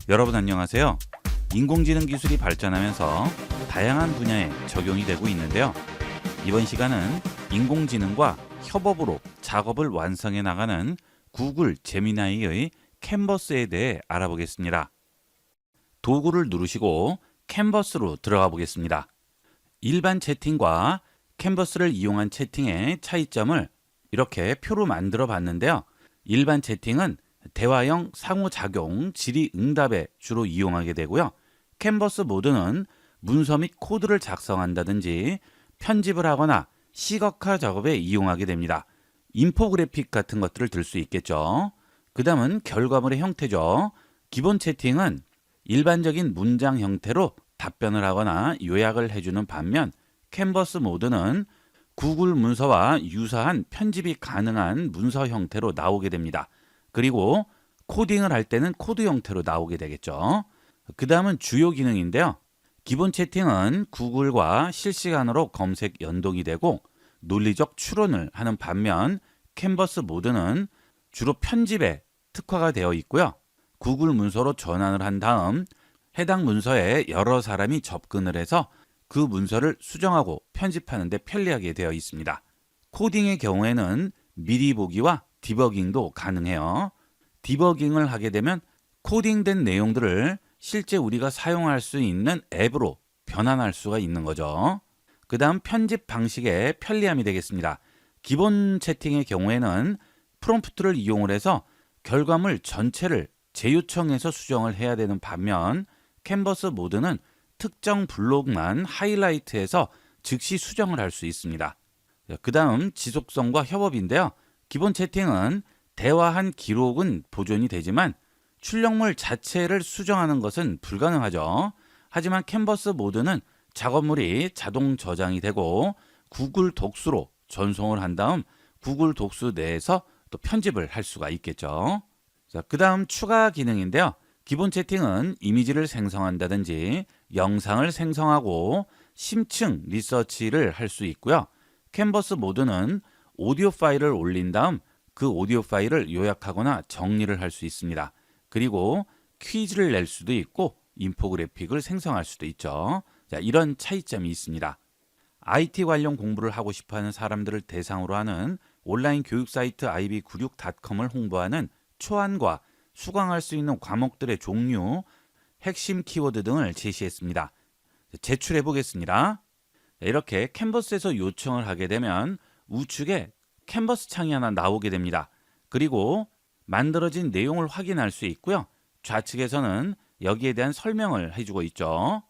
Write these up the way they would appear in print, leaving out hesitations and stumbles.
여러분 안녕하세요. 인공지능 기술이 발전하면서 다양한 분야에 적용이 되고 있는데요. 이번 시간은 인공지능과 협업으로 작업을 완성해 나가는 구글 제미나이의 캔버스에 대해 알아보겠습니다. 도구를 누르시고 캔버스로 들어가 보겠습니다. 일반 채팅과 캔버스를 이용한 채팅의 차이점을 이렇게 표로 만들어 봤는데요. 일반 채팅은 대화형 상호작용, 질의응답에 주로 이용하게 되고요. 캔버스 모드는 문서 및 코드를 작성한다든지 편집을 하거나 시각화 작업에 이용하게 됩니다. 인포그래픽 같은 것들을 들 수 있겠죠. 그 다음은 결과물의 형태죠. 기본 채팅은 일반적인 문장 형태로 답변을 하거나 요약을 해주는 반면 캔버스 모드는 구글 문서와 유사한 편집이 가능한 문서 형태로 나오게 됩니다. 그리고 코딩을 할 때는 코드 형태로 나오게 되겠죠. 그 다음은 주요 기능인데요. 기본 채팅은 구글과 실시간으로 검색 연동이 되고 논리적 추론을 하는 반면 캔버스 모드는 주로 편집에 특화가 되어 있고요. 구글 문서로 전환을 한 다음 해당 문서에 여러 사람이 접근을 해서 그 문서를 수정하고 편집하는 데 편리하게 되어 있습니다. 코딩의 경우에는 미리 보기와 디버깅도 가능해요. 디버깅을 하게 되면 코딩된 내용들을 실제 우리가 사용할 수 있는 앱으로 변환할 수가 있는 거죠. 그 다음 편집 방식의 편리함이 되겠습니다. 기본 채팅의 경우에는 프롬프트를 이용을 해서 결과물 전체를 재요청해서 수정을 해야 되는 반면 캔버스 모드는 특정 블록만 하이라이트해서 즉시 수정을 할 수 있습니다. 그 다음 지속성과 협업인데요. 기본 채팅은 대화한 기록은 보존이 되지만 출력물 자체를 수정하는 것은 불가능하죠. 하지만 캔버스 모드는 작업물이 자동 저장이 되고 구글 독수로 전송을 한 다음 구글 독수 내에서 또 편집을 할 수가 있겠죠. 자, 그 다음 추가 기능인데요. 기본 채팅은 이미지를 생성한다든지 영상을 생성하고 심층 리서치를 할 수 있고요. 캔버스 모드는 오디오 파일을 올린 다음 그 오디오 파일을 요약하거나 정리를 할 수 있습니다. 그리고 퀴즈를 낼 수도 있고 인포그래픽을 생성할 수도 있죠. 자, 이런 차이점이 있습니다. IT 관련 공부를 하고 싶어하는 사람들을 대상으로 하는 온라인 교육 사이트 ib96.com을 홍보하는 초안과 수강할 수 있는 과목들의 종류, 핵심 키워드 등을 제시했습니다. 제출해 보겠습니다. 이렇게 캔버스에서 요청을 하게 되면 우측에 캔버스 창이 하나 나오게 됩니다. 그리고 만들어진 내용을 확인할 수 있고요. 좌측에서는 여기에 대한 설명을 해주고 있죠.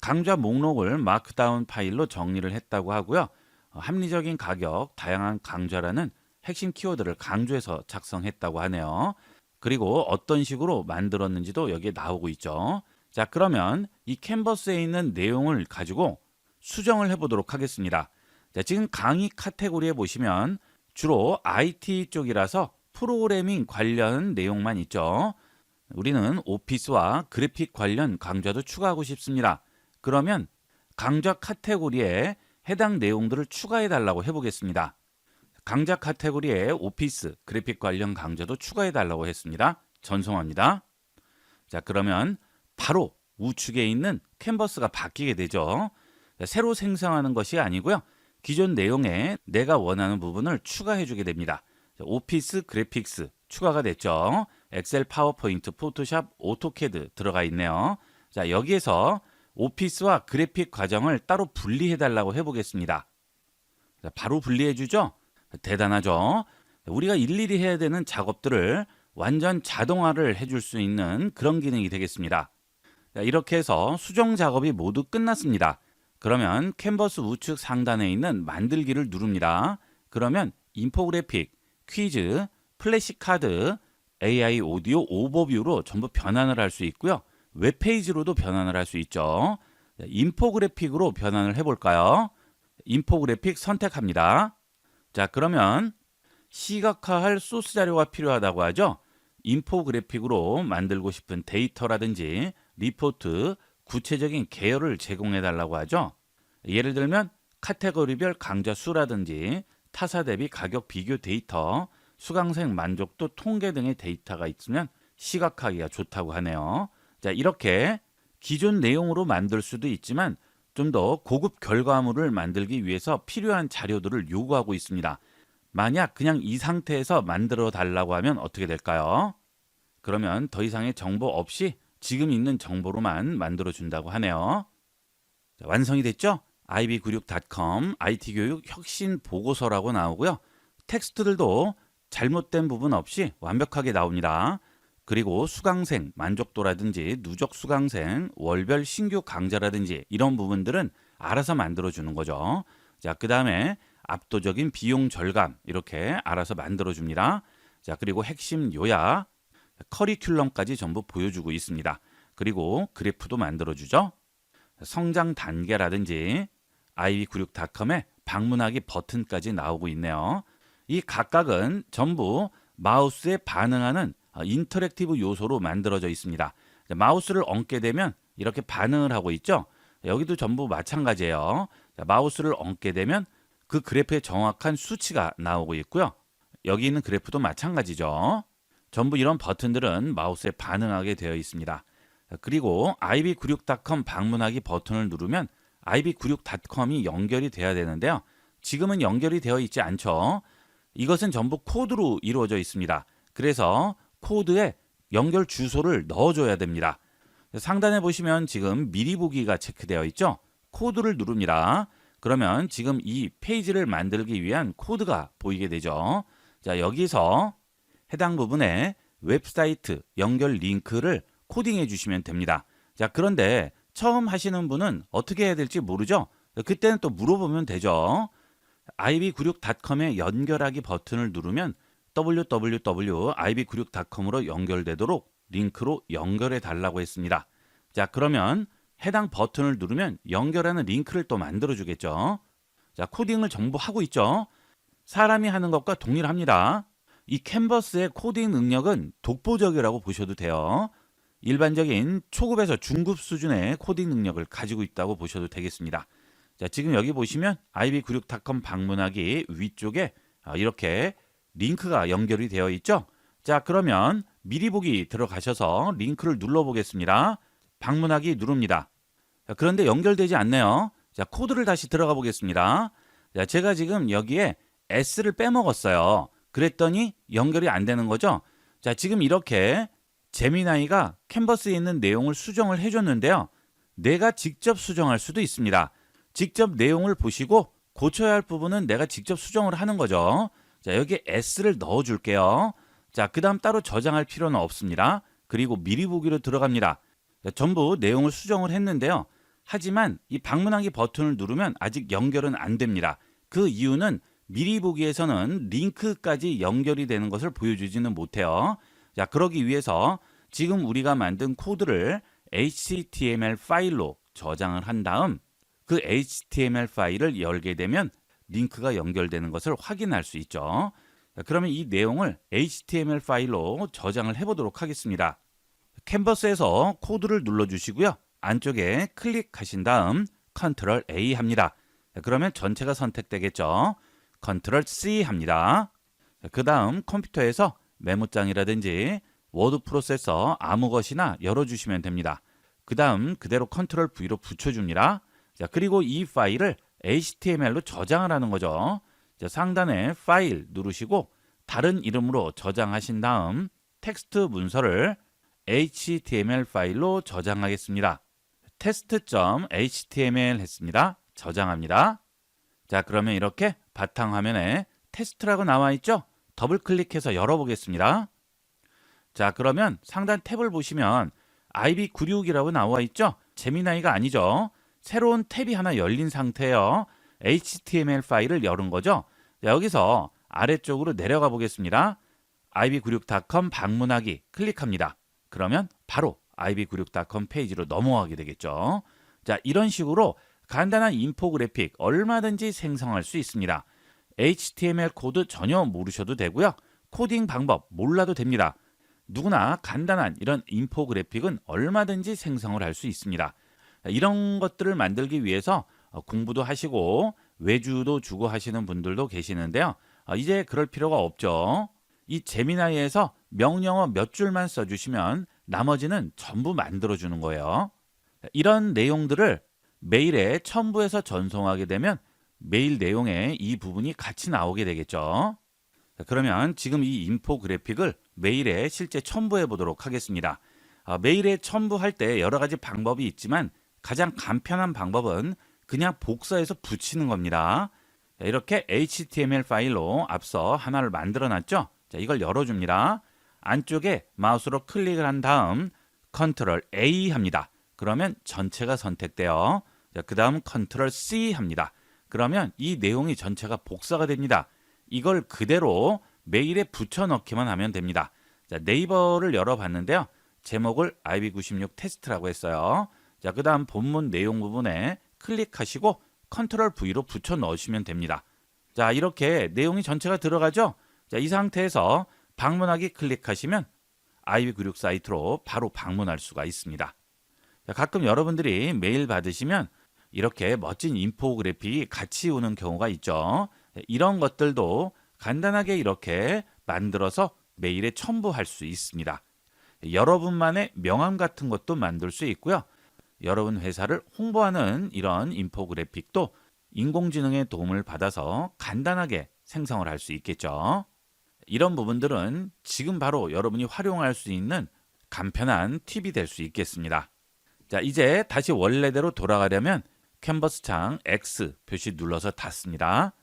강좌 목록을 마크다운 파일로 정리를 했다고 하고요. 합리적인 가격, 다양한 강좌라는 핵심 키워드를 강조해서 작성했다고 하네요. 그리고 어떤 식으로 만들었는지도 여기에 나오고 있죠. 자, 그러면 이 캔버스에 있는 내용을 가지고 수정을 해보도록 하겠습니다. 자, 지금 강의 카테고리에 보시면 주로 IT 쪽이라서 프로그래밍 관련 내용만 있죠. 우리는 오피스와 그래픽 관련 강좌도 추가하고 싶습니다. 그러면 강좌 카테고리에 해당 내용들을 추가해 달라고 해보겠습니다. 강좌 카테고리에 오피스, 그래픽 관련 강좌도 추가해 달라고 했습니다. 전송합니다. 자, 그러면 바로 우측에 있는 캔버스가 바뀌게 되죠. 새로 생성하는 것이 아니고요. 기존 내용에 내가 원하는 부분을 추가해 주게 됩니다. 오피스, 그래픽스 추가가 됐죠. 엑셀, 파워포인트, 포토샵, 오토캐드 들어가 있네요. 자, 여기에서 오피스와 그래픽 과정을 따로 분리해 달라고 해보겠습니다. 자, 바로 분리해 주죠. 대단하죠. 우리가 일일이 해야 되는 작업들을 완전 자동화를 해줄 수 있는 그런 기능이 되겠습니다. 자, 이렇게 해서 수정 작업이 모두 끝났습니다. 그러면 캔버스 우측 상단에 있는 만들기를 누릅니다. 그러면 인포그래픽, 퀴즈, 플래시카드, AI 오디오 오버뷰로 전부 변환을 할 수 있고요. 웹페이지로도 변환을 할 수 있죠. 인포그래픽으로 변환을 해볼까요? 인포그래픽 선택합니다. 자, 그러면 시각화할 소스 자료가 필요하다고 하죠. 인포그래픽으로 만들고 싶은 데이터라든지 리포트, 구체적인 계열을 제공해 달라고 하죠. 예를 들면 카테고리별 강좌 수라든지 타사 대비 가격 비교 데이터, 수강생 만족도 통계 등의 데이터가 있으면 시각화하기가 좋다고 하네요. 자, 이렇게 기존 내용으로 만들 수도 있지만 좀 더 고급 결과물을 만들기 위해서 필요한 자료들을 요구하고 있습니다. 만약 그냥 이 상태에서 만들어 달라고 하면 어떻게 될까요? 그러면 더 이상의 정보 없이 지금 있는 정보로만 만들어 준다고 하네요. 자, 완성이 됐죠? ib96.com IT교육 혁신 보고서라고 나오고요. 텍스트들도 잘못된 부분 없이 완벽하게 나옵니다. 그리고 수강생 만족도라든지 누적 수강생 월별 신규 강좌라든지 이런 부분들은 알아서 만들어 주는 거죠. 자, 그 다음에 압도적인 비용 절감 이렇게 알아서 만들어 줍니다. 자, 그리고 핵심 요약, 커리큘럼까지 전부 보여주고 있습니다. 그리고 그래프도 만들어 주죠. 성장 단계라든지 ib96.com에 방문하기 버튼까지 나오고 있네요. 이 각각은 전부 마우스에 반응하는 인터랙티브 요소로 만들어져 있습니다. 마우스를 얹게 되면 이렇게 반응을 하고 있죠. 여기도 전부 마찬가지예요. 마우스를 얹게 되면 그 그래프의 정확한 수치가 나오고 있고요. 여기 있는 그래프도 마찬가지죠. 전부 이런 버튼들은 마우스에 반응하게 되어 있습니다. 그리고 ib96.com 방문하기 버튼을 누르면 ib96.com이 연결이 돼야 되는데요. 지금은 연결이 되어 있지 않죠. 이것은 전부 코드로 이루어져 있습니다. 그래서 코드에 연결 주소를 넣어줘야 됩니다. 상단에 보시면 지금 미리 보기가 체크되어 있죠. 코드를 누릅니다. 그러면 지금 이 페이지를 만들기 위한 코드가 보이게 되죠. 자, 여기서 해당 부분에 웹사이트 연결 링크를 코딩해 주시면 됩니다. 자, 그런데 처음 하시는 분은 어떻게 해야 될지 모르죠. 그때는 또 물어보면 되죠. ib96.com에 연결하기 버튼을 누르면 www.ib96.com으로 연결되도록 링크로 연결해 달라고 했습니다. 자, 그러면 해당 버튼을 누르면 연결하는 링크를 또 만들어 주겠죠. 자, 코딩을 전부 하고 있죠. 사람이 하는 것과 동일합니다. 이 캔버스의 코딩 능력은 독보적이라고 보셔도 돼요. 일반적인 초급에서 중급 수준의 코딩 능력을 가지고 있다고 보셔도 되겠습니다. 자, 지금 여기 보시면 ib96.com 방문하기 위쪽에 이렇게 링크가 연결이 되어 있죠. 자, 그러면 미리 보기 들어가셔서 링크를 눌러 보겠습니다. 방문하기 누릅니다. 자, 그런데 연결되지 않네요. 자, 코드를 다시 들어가 보겠습니다. 자, 제가 지금 여기에 S를 빼먹었어요. 그랬더니 연결이 안 되는 거죠. 자, 지금 이렇게 제미나이가 캔버스에 있는 내용을 수정을 해줬는데요. 내가 직접 수정할 수도 있습니다. 직접 내용을 보시고 고쳐야 할 부분은 내가 직접 수정을 하는 거죠. 자, 여기에 S를 넣어 줄게요. 자, 그 다음 따로 저장할 필요는 없습니다. 그리고 미리 보기로 들어갑니다. 자, 전부 내용을 수정을 했는데요. 하지만 이 방문하기 버튼을 누르면 아직 연결은 안 됩니다. 그 이유는 미리 보기에서는 링크까지 연결이 되는 것을 보여주지는 못해요. 자, 그러기 위해서 지금 우리가 만든 코드를 HTML 파일로 저장을 한 다음 그 HTML 파일을 열게 되면 링크가 연결되는 것을 확인할 수 있죠. 자, 그러면 이 내용을 HTML 파일로 저장을 해보도록 하겠습니다. 캔버스에서 코드를 눌러주시고요. 안쪽에 클릭하신 다음 Ctrl A 합니다. 자, 그러면 전체가 선택되겠죠. Ctrl C 합니다. 그 다음 컴퓨터에서 메모장이라든지 워드 프로세서 아무 것이나 열어주시면 됩니다. 그 다음 그대로 Ctrl V로 붙여줍니다. 자, 그리고 이 파일을 HTML로 저장을 하는 거죠. 자, 상단에 파일 누르시고 다른 이름으로 저장하신 다음 텍스트 문서를 HTML 파일로 저장하겠습니다. test.html 했습니다. 저장합니다. 자, 그러면 이렇게 바탕화면에 테스트라고 나와 있죠? 더블 클릭해서 열어보겠습니다. 자, 그러면 상단 탭을 보시면 ib96이라고 나와 있죠? 제미나이가 아니죠. 새로운 탭이 하나 열린 상태예요. HTML 파일을 열은 거죠. 자, 여기서 아래쪽으로 내려가 보겠습니다. ib96.com 방문하기 클릭합니다. 그러면 바로 ib96.com 페이지로 넘어가게 되겠죠. 자, 이런 식으로 간단한 인포그래픽 얼마든지 생성할 수 있습니다. HTML 코드 전혀 모르셔도 되고요. 코딩 방법 몰라도 됩니다. 누구나 간단한 이런 인포그래픽은 얼마든지 생성을 할 수 있습니다. 이런 것들을 만들기 위해서 공부도 하시고 외주도 주고 하시는 분들도 계시는데요. 이제 그럴 필요가 없죠. 이 제미나이에서 명령어 몇 줄만 써주시면 나머지는 전부 만들어주는 거예요. 이런 내용들을 메일에 첨부해서 전송하게 되면 메일 내용에 이 부분이 같이 나오게 되겠죠. 그러면 지금 이 인포그래픽을 메일에 실제 첨부해 보도록 하겠습니다. 메일에 첨부할 때 여러 가지 방법이 있지만 가장 간편한 방법은 그냥 복사해서 붙이는 겁니다. 이렇게 HTML 파일로 앞서 하나를 만들어 놨죠. 자, 이걸 열어줍니다. 안쪽에 마우스로 클릭을 한 다음 컨트롤 A 합니다. 그러면 전체가 선택돼요. 그 다음 컨트롤 C 합니다. 그러면 이 내용이 전체가 복사가 됩니다. 이걸 그대로 메일에 붙여넣기만 하면 됩니다. 자, 네이버를 열어봤는데요. 제목을 IB96 테스트라고 했어요. 자, 그 다음 본문 내용 부분에 클릭하시고 컨트롤 V로 붙여 넣으시면 됩니다. 자, 이렇게 내용이 전체가 들어가죠. 자, 이 상태에서 방문하기 클릭하시면 IB96 사이트로 바로 방문할 수가 있습니다. 자, 가끔 여러분들이 메일 받으시면 이렇게 멋진 인포그래픽이 같이 오는 경우가 있죠. 이런 것들도 간단하게 이렇게 만들어서 메일에 첨부할 수 있습니다. 여러분만의 명함 같은 것도 만들 수 있고요. 여러분 회사를 홍보하는 이런 인포그래픽도 인공지능의 도움을 받아서 간단하게 생성을 할 수 있겠죠. 이런 부분들은 지금 바로 여러분이 활용할 수 있는 간편한 팁이 될 수 있겠습니다. 자, 이제 다시 원래대로 돌아가려면 캔버스 창 X 표시 눌러서 닫습니다.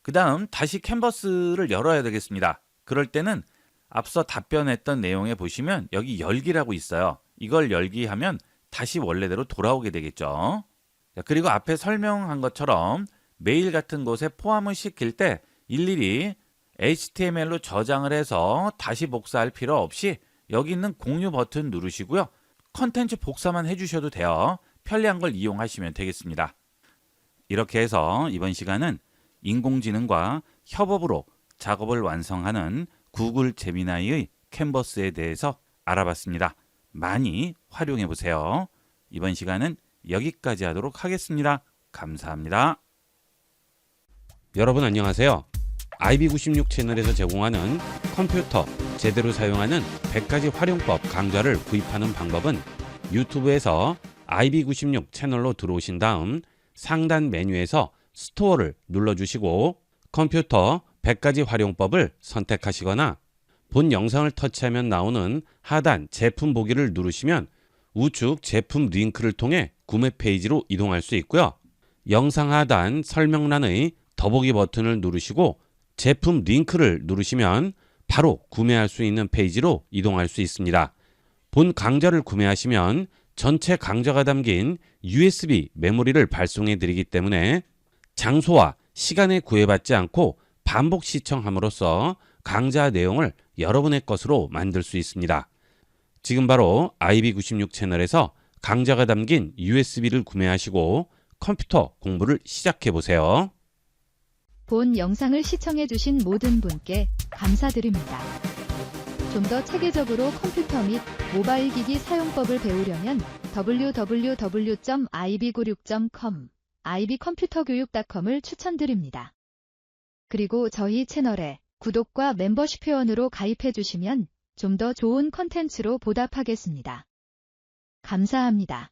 그 다음 다시 캔버스를 열어야 되겠습니다. 그럴 때는 앞서 답변했던 내용에 보시면 여기 열기라고 있어요. 이걸 열기 하면 다시 원래대로 돌아오게 되겠죠. 자, 그리고 앞에 설명한 것처럼 메일 같은 곳에 포함을 시킬 때 일일이 HTML로 저장을 해서 다시 복사할 필요 없이 여기 있는 공유 버튼 누르시고요. 컨텐츠 복사만 해주셔도 돼요. 편리한 걸 이용하시면 되겠습니다. 이렇게 해서 이번 시간은 인공지능과 협업으로 작업을 완성하는 구글 제미나이의 캔버스에 대해서 알아봤습니다. 많이 활용해 보세요. 이번 시간은 여기까지 하도록 하겠습니다. 감사합니다. 여러분 안녕하세요. IB96 채널에서 제공하는 컴퓨터 제대로 사용하는 100가지 활용법 강좌를 구입하는 방법은 유튜브에서 IB96 채널로 들어오신 다음 상단 메뉴에서 스토어를 눌러주시고 컴퓨터 100가지 활용법을 선택하시거나 본 영상을 터치하면 나오는 하단 제품 보기를 누르시면 우측 제품 링크를 통해 구매 페이지로 이동할 수 있고요. 영상 하단 설명란의 더보기 버튼을 누르시고 제품 링크를 누르시면 바로 구매할 수 있는 페이지로 이동할 수 있습니다. 본 강좌를 구매하시면 전체 강좌가 담긴 USB 메모리를 발송해 드리기 때문에 장소와 시간에 구애받지 않고 반복 시청함으로써 강좌 내용을 여러분의 것으로 만들 수 있습니다. 지금 바로 IB96 채널에서 강좌가 담긴 USB를 구매하시고 컴퓨터 공부를 시작해 보세요. 본 영상을 시청해주신 모든 분께 감사드립니다. 좀 더 체계적으로 컴퓨터 및 모바일 기기 사용법을 배우려면 www.ib96.com, ib컴퓨터교육.com을 추천드립니다. 그리고 저희 채널에 구독과 멤버십 회원으로 가입해주시면 좀 더 좋은 컨텐츠로 보답하겠습니다. 감사합니다.